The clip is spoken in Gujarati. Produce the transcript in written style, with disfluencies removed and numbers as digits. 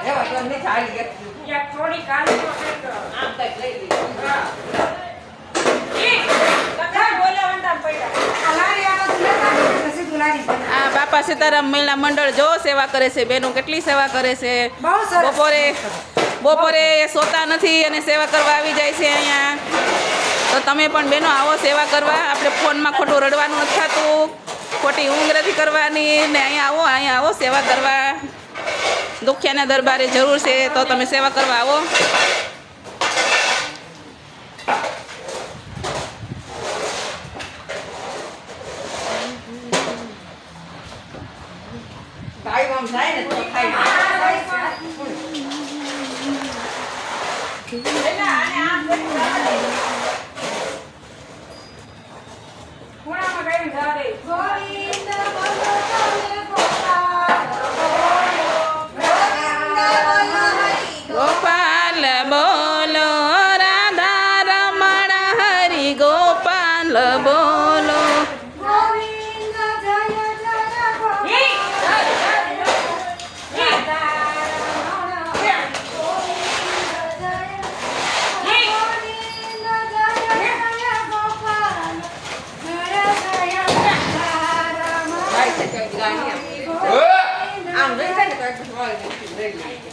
એવા તો નથી હાલી એક થોડી કાલી તો કંઈક આમ કંઈક લઈ લીધું. હા. બધા બોલાવંડા પડ્યા. આ લારી આમાં તો લેતા નથી, તો સીધું લારી પર. આ બાપા સીતારામ મહિલા મંડળ જો સેવા કરે છે. બેનો કેટલી સેવા કરે છે. બહુ સરસ. બપોરે સોતા નથી અને સેવા કરવા આવી જાય છે અહીંયા. તો તમે પણ બેનો આવો સેવા કરવા. આપણે ફોનમાં ખોટું રડવાનું નથી થતું, ખોટી ઊંઘ નથી કરવાની. ને અહીંયા આવો સેવા કરવા. દુખિયાના દરબારે જરૂર છે તો તમે સેવા કરવા આવો. ભાઈ આમ જાય ને તો ખાઈ એલા આને આમ કરી જવા દે. ખૂણામાં ગઈને જવા દે. ગોવિંદ બોલો તમે ગોપાલ, ગોપાલ બોલો, રાધા રમણ હરિ ગોપાલ બોલો. ગોવિંદ જય જય ગોપાલ. ભાઈ છે કંઈક ગાડી આમ જોઈ છે ને કંઈક લઈ લીધું.